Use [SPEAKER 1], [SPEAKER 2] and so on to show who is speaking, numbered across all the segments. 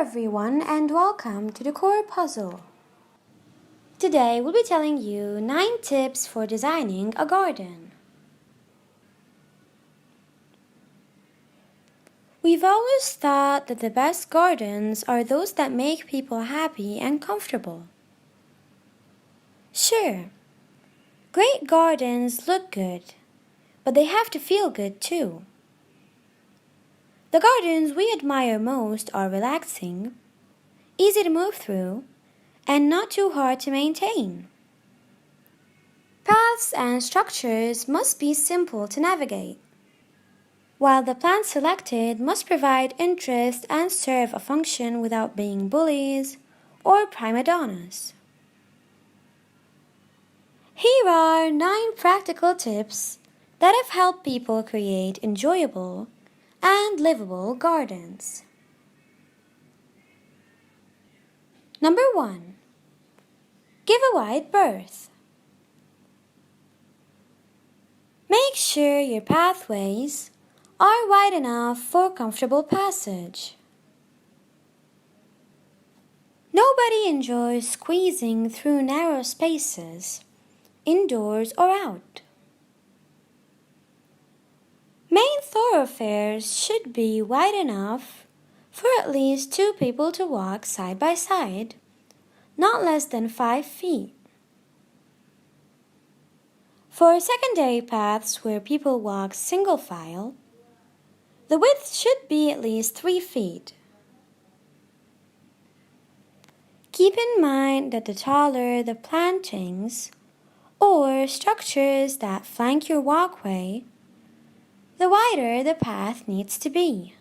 [SPEAKER 1] everyone and welcome to the Core Puzzle. Today we'll be telling you 9 tips for designing a garden. We've always thought that the best gardens are those that make people happy and comfortable. Sure, great gardens look good, but they have to feel good too. The gardens we admire most are relaxing, easy to move through, and not too hard to maintain. Paths and structures must be simple to navigate, while the plants selected must provide interest and serve a function without being bullies or prima donnas. Here are 9 practical tips that have helped people create enjoyable and livable gardens. Number 1. Give a wide berth. Make sure your pathways are wide enough for comfortable passage. Nobody enjoys squeezing through narrow spaces, indoors or out. Main thoroughfares should be wide enough for at least 2 people to walk side by side, not less than 5 feet. For secondary paths where people walk single file, the width should be at least 3 feet. Keep in mind that the taller the plantings or structures that flank your walkway, the wider the path needs to be.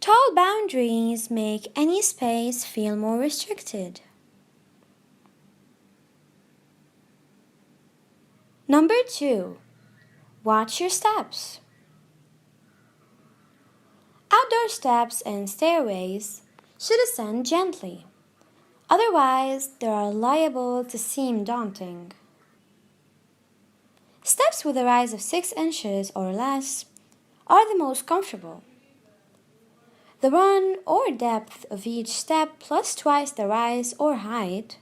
[SPEAKER 1] Tall boundaries make any space feel more restricted. Number 2. Watch your steps. Outdoor steps and stairways should ascend gently. Otherwise, they are liable to seem daunting. Steps with a rise of 6 inches or less are the most comfortable. The run or depth of each step plus twice the rise or height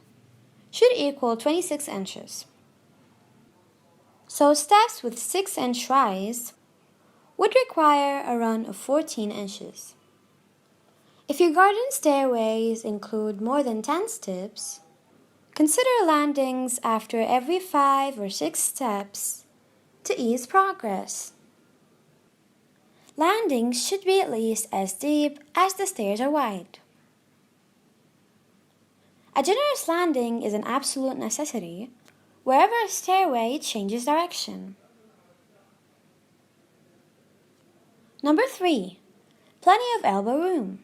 [SPEAKER 1] should equal 26 inches. So steps with 6-inch rise would require a run of 14 inches. If your garden stairways include more than 10 steps, consider landings after every 5 or 6 steps to ease progress. Landings should be at least as deep as the stairs are wide. A generous landing is an absolute necessity wherever a stairway changes direction. Number 3. Plenty of elbow room.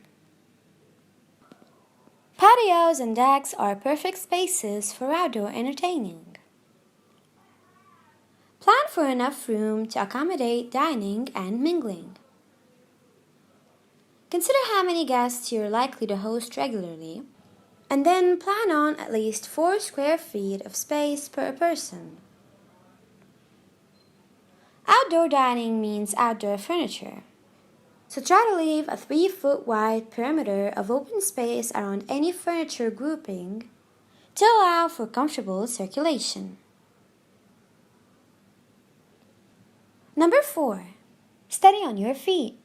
[SPEAKER 1] Patios and decks are perfect spaces for outdoor entertaining. Plan for enough room to accommodate dining and mingling. Consider how many guests you're likely to host regularly, and then plan on at least 4 square feet of space per person. Outdoor dining means outdoor furniture, so try to leave a 3-foot wide perimeter of open space around any furniture grouping to allow for comfortable circulation. Number 4. Steady on your feet.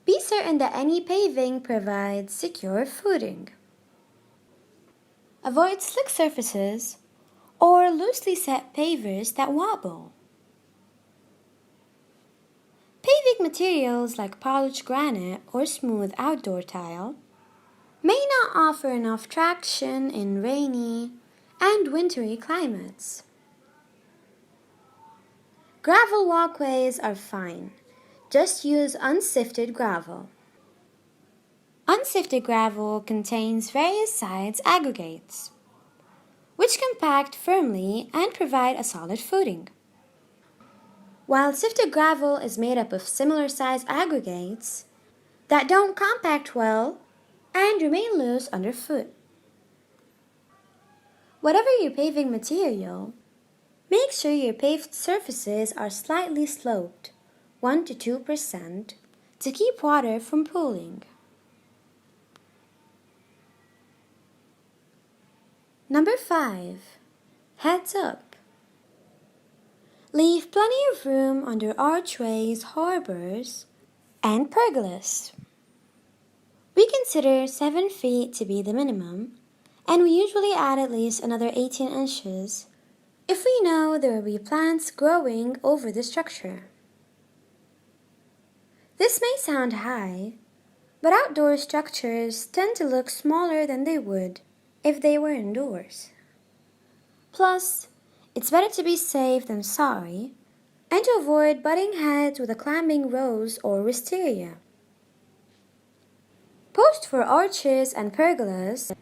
[SPEAKER 1] Be certain that any paving provides secure footing. Avoid slick surfaces or loosely set pavers that wobble. Paving materials like polished granite or smooth outdoor tile may not offer enough traction in rainy and wintry climates. Gravel walkways are fine. Just use unsifted gravel. Unsifted gravel contains various size aggregates, which compact firmly and provide a solid footing. While sifted gravel is made up of similar size aggregates that don't compact well and remain loose underfoot. Whatever your paving material, make sure your paved surfaces are slightly sloped, 1 to 2%, to keep water from pooling. Number 5. Heads up. Leave plenty of room under archways, harbors, and pergolas. We consider 7 feet to be the minimum, and we usually add at least another 18 inches if we know there will be plants growing over the structure. This may sound high, but outdoor structures tend to look smaller than they would if they were indoors. Plus, it's better to be safe than sorry, and to avoid butting heads with a climbing rose or wisteria. Posts for arches and pergolas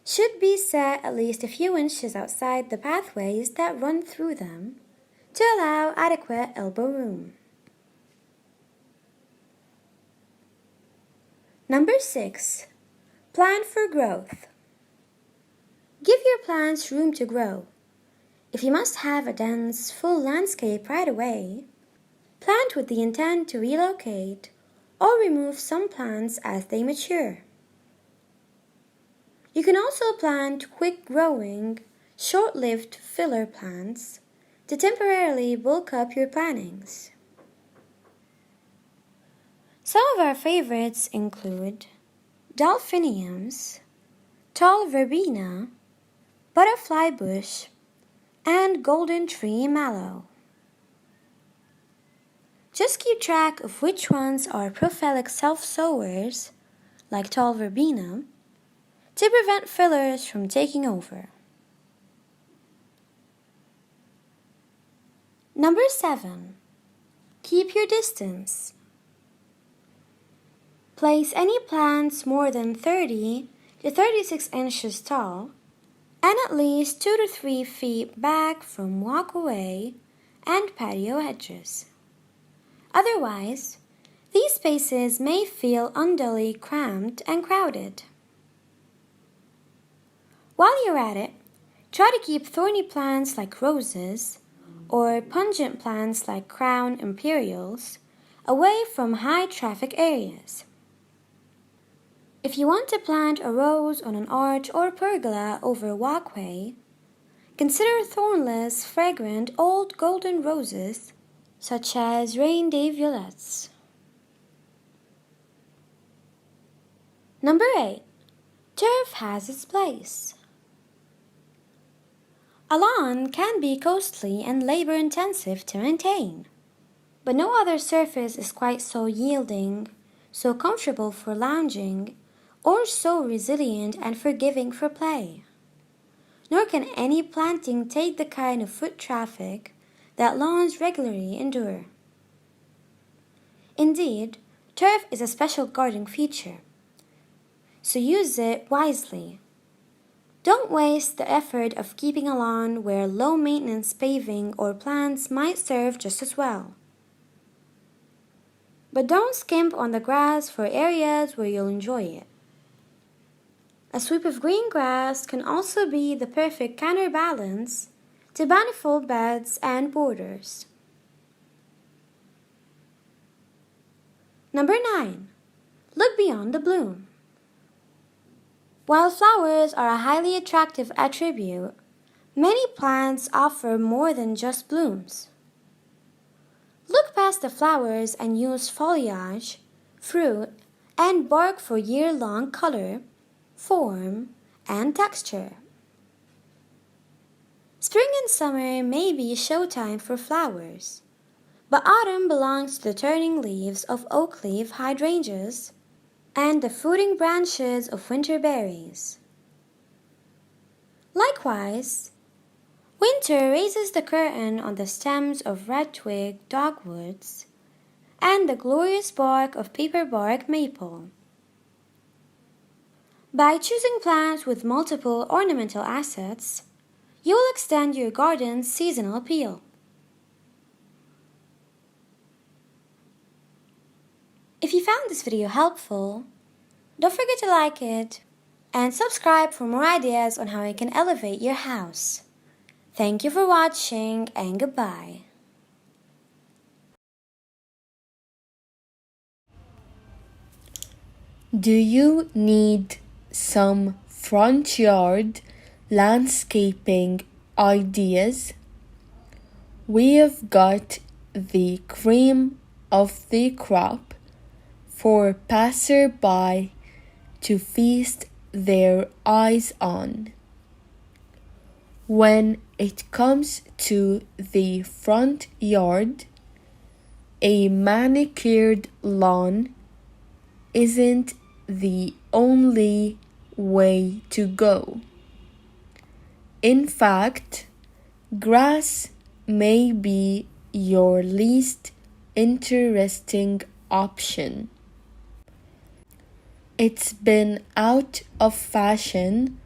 [SPEAKER 1] should be set at least a few inches outside the pathways that run through them to allow adequate elbow room. Number 6. Plan for growth. Give your plants room to grow. If you must have a dense, full landscape right away, plant with the intent to relocate or remove some plants as they mature. You can also plant quick-growing, short-lived filler plants to temporarily bulk up your plantings. Some of our favorites include delphiniums, tall verbena, butterfly bush, and golden tree mallow. Just keep track of which ones are prophylactic self-sowers, like tall verbena, to prevent fillers from taking over. Number 7. Keep your distance. Place any plants more than 30 to 36 inches tall and at least 2 to 3 feet back from walkway and patio edges. Otherwise, these spaces may feel unduly cramped and crowded. While you're at it, try to keep thorny plants like roses or pungent plants like crown imperials away from high-traffic areas. If you want to plant a rose on an arch or pergola over a walkway, consider thornless, fragrant old golden roses such as rain day violets. Number 8. Turf has its place. A lawn can be costly and labor-intensive to maintain, but no other surface is quite so yielding, so comfortable for lounging, or so resilient and forgiving for play. Nor can any planting take the kind of foot traffic that lawns regularly endure. Indeed, turf is a special garden feature, so use it wisely. Don't waste the effort of keeping a lawn where low-maintenance paving or plants might serve just as well. But don't skimp on the grass for areas where you'll enjoy it. A sweep of green grass can also be the perfect counterbalance to manifold beds and borders. Number 9. Look beyond the bloom. While flowers are a highly attractive attribute, many plants offer more than just blooms. Look past the flowers and use foliage, fruit, and bark for year-long color, form, and texture. Spring and summer may be showtime for flowers, but autumn belongs to the turning leaves of oak leaf hydrangeas and the fruiting branches of winter berries. Likewise, winter raises the curtain on the stems of red-twig dogwoods and the glorious bark of paperbark maple. By choosing plants with multiple ornamental assets, you will extend your garden's seasonal appeal. If you found this video helpful, don't forget to like it and subscribe for more ideas on how you can elevate your house. Thank you for watching and goodbye.
[SPEAKER 2] Do you need some front yard landscaping ideas? We've got the cream of the crop for passerby to feast their eyes on. When it comes to the front yard, a manicured lawn isn't the only way to go. In fact, grass may be your least interesting option. It's been out of fashion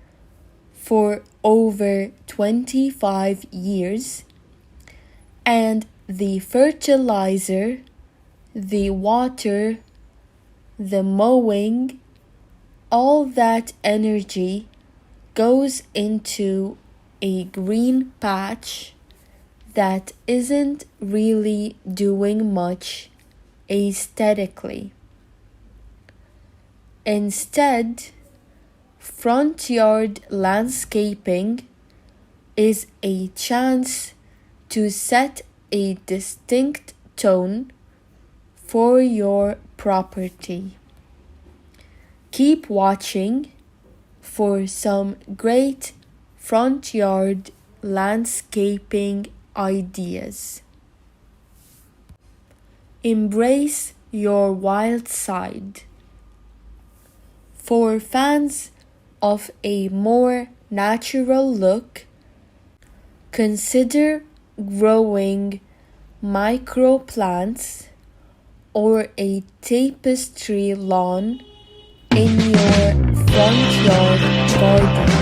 [SPEAKER 2] for over 25 years, and the fertilizer, the water, the mowing, all that energy goes into a green patch that isn't really doing much aesthetically. Instead, front yard landscaping is a chance to set a distinct tone for your property. Keep watching for some great front yard landscaping ideas. Embrace your wild side. For fans of a more natural look, consider growing microplants or a tapestry lawn in your front yard garden.